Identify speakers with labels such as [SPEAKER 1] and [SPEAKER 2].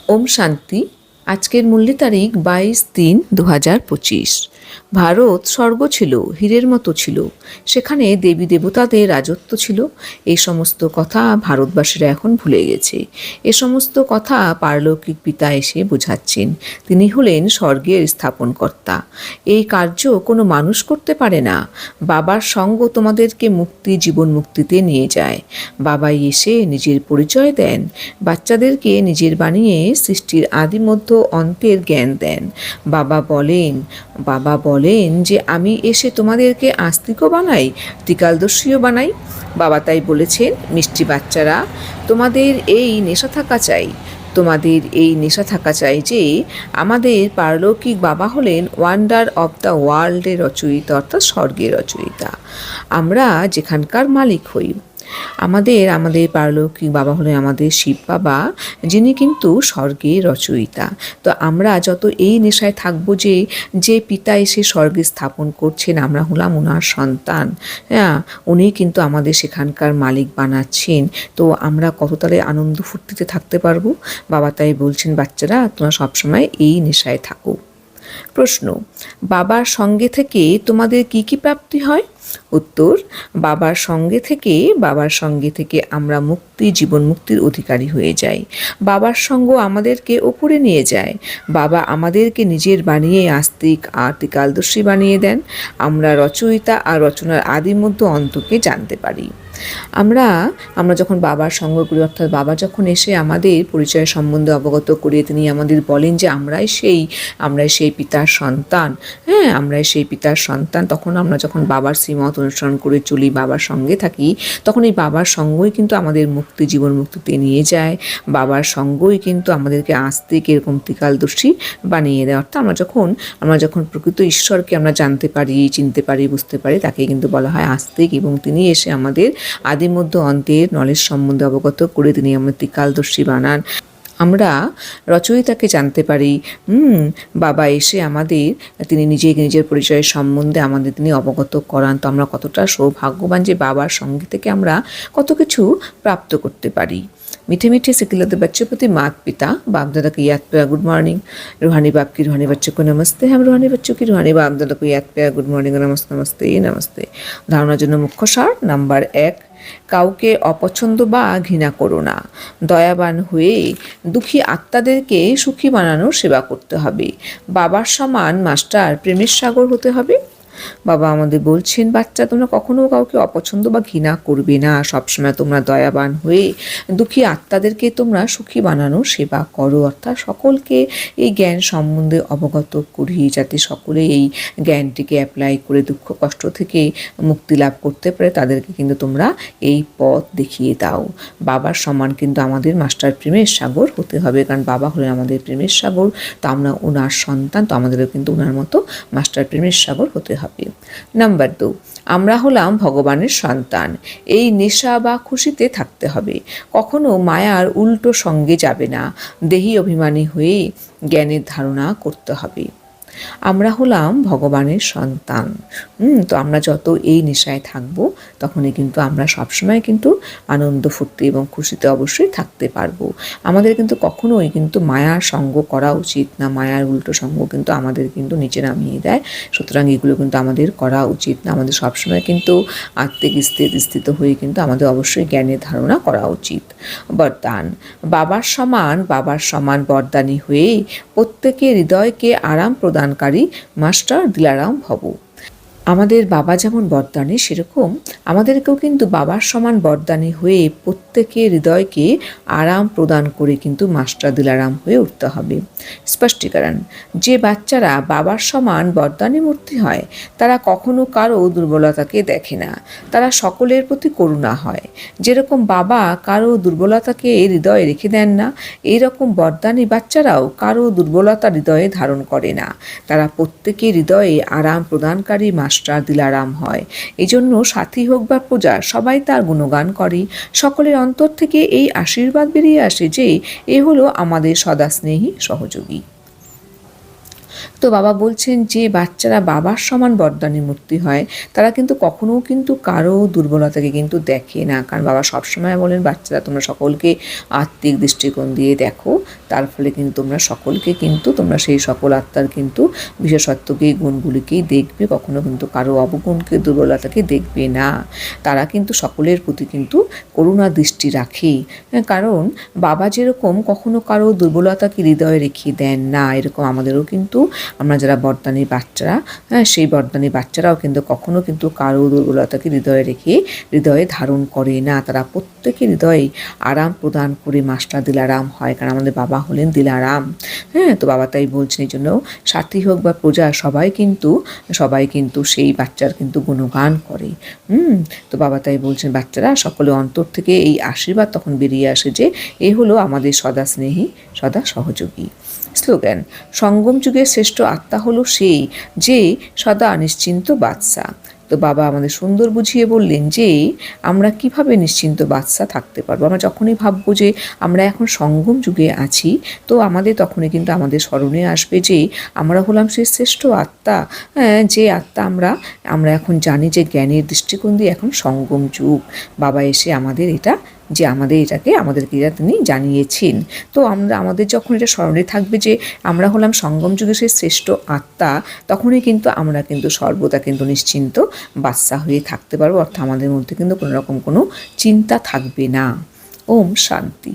[SPEAKER 1] ওম শান্তি। আজকের মূল্য তারিখ 22/3/2025। ভারত স্বর্গ ছিল, হীরের মতো ছিল, সেখানে দেবী দেবতাদের রাজত্ব ছিল। এই সমস্ত কথা ভারতবাসীরা এখন ভুলে গেছে। এ সমস্ত কথা পারলৌকিক পিতা এসে বোঝাচ্ছেন। তিনি হলেন স্বর্গের স্থাপনকর্তা। এই কার্য কোনো মানুষ করতে পারে না। বাবার সঙ্গ তোমাদেরকে মুক্তি, জীবন মুক্তিতে নিয়ে যায়। বাবাই এসে নিজের পরিচয় দেন, বাচ্চাদেরকে নিজের বানিয়ে সৃষ্টির আদি মধ্য অন্তের জ্ঞান দেন। বাবা বলেন যে আমি এসে তোমাদেরকে আস্তিকও বানাই, ত্রিকালদর্শীও বানাই। বাবা তাই বলেছেন, মিষ্টি বাচ্চারা, তোমাদের এই নেশা থাকা চাই যে আমাদের পারলৌকিক বাবা হলেন ওয়ান্ডার অফ দ্য ওয়ার্ল্ডের রচয়িতা, অর্থাৎ স্বর্গের রচয়িতা। আমরা যেখানকার মালিক হই। আমাদের পারলৌকিক বাবা হলেন আমাদের শিব বাবা, যিনি কিন্তু স্বর্গের রচয়িতা। তো আমরা যত এই নেশায় থাকবো যে পিতা এসে স্বর্গে স্থাপন করছেন, আমরা হলাম ওনার সন্তান। হ্যাঁ, উনি কিন্তু আমাদের সেখানকার মালিক বানাচ্ছেন। তো আমরা কত তাহলে আনন্দ ফুর্তিতে থাকতে পারবো। বাবা তাই বলছেন, বাচ্চারা তোমরা সবসময় এই নেশায় থাকো। প্রশ্ন, বাবার সঙ্গে থেকে তোমাদের কি কি প্রাপ্তি হয়? উত্তর, বাবার সঙ্গে থেকে আমরা মুক্তি, জীবন মুক্তির অধিকারী হয়ে যাই। বাবার সঙ্গ আমাদেরকে ওপরে নিয়ে যায়। বাবা আমাদেরকে নিজের বানিয়ে আস্তিক আর ত্রিকালদর্শী বানিয়ে দেন। আমরা রচয়িতা আর রচনার আদি মধ্য অন্তকে জানতে পারি। আমরা যখন বাবার সঙ্গ করি, অর্থাৎ বাবা যখন এসে আমাদের পরিচয় সম্বন্ধে অবগত করিয়ে তিনি আমাদের বলেন যে আমরাই সেই পিতার সন্তান। হ্যাঁ, আমরাই সেই পিতার সন্তান। তখন আমরা যখন বাবার শ্রীমত অনুসরণ করে চলি, বাবার সঙ্গে থাকি, তখন এই বাবার সঙ্গই কিন্তু আমাদের মুক্তি, জীবন মুক্তিতে নিয়ে যায়। বাবার সঙ্গই কিন্তু আমাদেরকে আস্তিক, এরকম ত্রিকালদর্শী বানিয়ে দেয়। অর্থাৎ আমরা যখন প্রকৃত ঈশ্বরকে আমরা জানতে পারি, চিনতে পারি, বুঝতে পারি, তাকে কিন্তু বলা হয় আস্তিক। এবং তিনি এসে আমাদের আদি মধ্য অন্তের নলেজ সম্বন্ধে অবগত করে তিনি আমাদের ত্রিকালদর্শী বানান। আমরা রচয়িতাকে জানতে পারি। বাবা এসে তিনি নিজের পরিচয়ের সম্বন্ধে তিনি অবগত করান। তো আমরা কতটা সৌভাগ্যবান যে বাবার সঙ্গে থেকে আমরা কত কিছু প্রাপ্ত করতে পারি। मीठे मीठे से खिलते बच्चों प्रति माता पिता बाप दादा की याद पे गुड मॉर्निंग। रूहानी बाप की रूहानी बच्चों को नमस्ते। हम रूहानी बच्चों की रूहानी बाप दादा को याद पे गुड मॉर्निंग, नमस्ते नमस्ते नमस्ते। ধারণার জন্য মুখ্য সার নাম্বার 1, কাউকে অপছন্দ বা ঘৃণা করো না। দয়াবান হয়ে দুঃখী আত্মাদেরকে সুখী বানানোর সেবা করতে হবে। বাবার সমান মাস্টার প্রেমের সাগর হতে হবে। বাবা আমাদের বলছেন, বাচ্চা তোমরা কখনো কাউকে অপছন্দ বা ঘৃণা করবে না। সবসময় তোমরা দয়াবান হয়ে দুঃখী আত্মাদেরকে তোমরা সুখী বানানোর সেবা করো। অর্থাৎ সকলকে এই জ্ঞান সম্বন্ধে অবগত করি, যাতে সকলে এই জ্ঞানটিকে অ্যাপ্লাই করে দুঃখ কষ্ট থেকে মুক্তি লাভ করতে পারে। তাদেরকে কিন্তু তোমরা এই পথ দেখিয়ে দাও। বাবার সমান কিন্তু আমাদের মাস্টার প্রেমের সাগর হতে হবে, কারণ বাবা হলেন আমাদের প্রেমের সাগর। তো আমরা ওনার সন্তান, তো আমাদেরও কিন্তু ওনার মতো মাস্টার প্রেমের সাগর হতে হবে। নাম্বার 2, আমরা হলাম ভগবানের সন্তান। এই নেশা বা খুশিতে থাকতে হবে। কখনো মায়ার উল্টো সঙ্গে যাবে না। দেহি অভিমানী হয়ে জ্ঞানের ধারণা করতে হবে। আমরা হলাম ভগবানের সন্তান। তো আমরা যত এই নেশায় থাকবো, তখনই কিন্তু আমরা সবসময় কিন্তু আনন্দ ফুর্তি এবং খুশিতে অবশ্যই থাকতে পারবো। আমাদের কিন্তু কখনোই কিন্তু মায়ার সঙ্গ করা উচিত না। মায়ার উল্টো সঙ্গ কিন্তু আমাদের কিন্তু নিচে নামিয়ে দেয়। সুতরাং এগুলো কিন্তু আমাদের করা উচিত না। আমাদের সবসময় কিন্তু আত্মিক স্থিত হয়ে কিন্তু আমাদের অবশ্যই জ্ঞানের ধারণা করা উচিত। বরদান, বাবার সমান বরদানী হয়ে প্রত্যেকের হৃদয়কে আরাম প্রদানকারী মাস্টার দিলারাম ভব। আমাদের বাবা যেমন বরদানী, সেরকম আমাদেরকেও কিন্তু বাবার সমান বরদানী হয়ে প্রত্যেকের হৃদয়কে আরাম প্রদান করে কিন্তু মাস্টার দিলারাম হয়ে উঠতে হবে। স্পষ্টীকরণ, যে বাচ্চারা বাবার সমান বরদানী মূর্তি হয়, তারা কখনো কারো দুর্বলতাকে দেখে না। তারা সকলের প্রতি করুণা হয়। যেরকম বাবা কারো দুর্বলতাকে হৃদয়ে রেখে দেন না, এইরকম বরদানী বাচ্চারাও কারো দুর্বলতা হৃদয়ে ধারণ করে না। তারা প্রত্যেকের হৃদয়ে আরাম প্রদানকারী মাস্টার দিলারাম হয়। এই জন্য সাথী হোক বা প্রজা, সবাই তার গুণগান করে। সকলের অন্তর থেকে এই আশীর্বাদ বেরিয়ে আসে যে এ হলো আমাদের সদা স্নেহী সহযোগী। তো বাবা বলছেন যে বাচ্চারা বাবার সমান বরদানি মূর্তি হয়, তারা কিন্তু কখনোও কিন্তু কারো দুর্বলতাকে কিন্তু দেখে না। কারণ বাবা সবসময় বলেন, বাচ্চারা তোমরা সকলকে আত্মিক দৃষ্টিকোণ দিয়ে দেখো, তার ফলে কিন্তু তোমরা সকলকে কিন্তু তোমরা সেই সকল আত্মার কিন্তু বিশেষত্বকেই, গুণগুলিকেই দেখবে, কখনো কিন্তু কারো অবগুণকে, দুর্বলতাকে দেখবে না। তারা কিন্তু সকলের প্রতি কিন্তু করুণা দৃষ্টি রাখে। কারণ বাবা যেরকম কখনো কারো দুর্বলতাকে হৃদয়ে রেখে দেন না, এরকম আমাদেরও কিন্তু, আমরা যারা বরদানি বাচ্চারা, সেই বরদানি বাচ্চারাও কিন্তু কখনো কিন্তু কারো দুর্বলতাকে হৃদয়ে ধারণ করে না। তারা প্রত্যেকের হৃদয়ে আরাম প্রদান করে মাস্টার দিলারাম হয়, কারণ আমাদের বাবা হলেন দিলারাম। তো বাবা তাই বলছেন, এই জন্য সাথী হোক বা প্রজা, সবাই কিন্তু সেই বাচ্চার কিন্তু গুণগান করে। তো বাবা তাই বলছেন, বাচ্চারা সকলে অন্তর থেকে এই আশীর্বাদ তখন বেরিয়ে আসে যে এ হলো আমাদের সদা স্নেহী, সদা সহযোগী। স্লোগান: সঙ্গম যুগের শ্রেষ্ঠ আত্মা হলো সেই যে সদা নিশ্চিন্ত বাদশা। তো বাবা আমাদের সুন্দর বুঝিয়ে বললেন যে আমরা কিভাবে নিশ্চিন্ত বাদশা থাকতে পারবো। আমরা যখনই ভাববো যে আমরা এখন সঙ্গম যুগে আছি, তো আমাদের তখনই কিন্তু আমাদের স্মরণে আসবে যে আমরা হলাম সেই শ্রেষ্ঠ আত্মা, যে আত্মা আমরা এখন জানি যে জ্ঞানের দৃষ্টিকোণ দিয়ে এখন সঙ্গম যুগ। বাবা এসে আমাদেরকে এটা তিনি জানিয়েছেন। তো আমাদের যখন এটা স্মরণে থাকবে যে আমরা হলাম সঙ্গম যুগে সেই শ্রেষ্ঠ আত্মা, তখনই কিন্তু আমরা কিন্তু সর্বদা কিন্তু নিশ্চিন্ত বাদশা হয়ে থাকতে পারবো। অর্থাৎ আমাদের মধ্যে কিন্তু কোনো রকম কোনো চিন্তা থাকবে না। ওম শান্তি।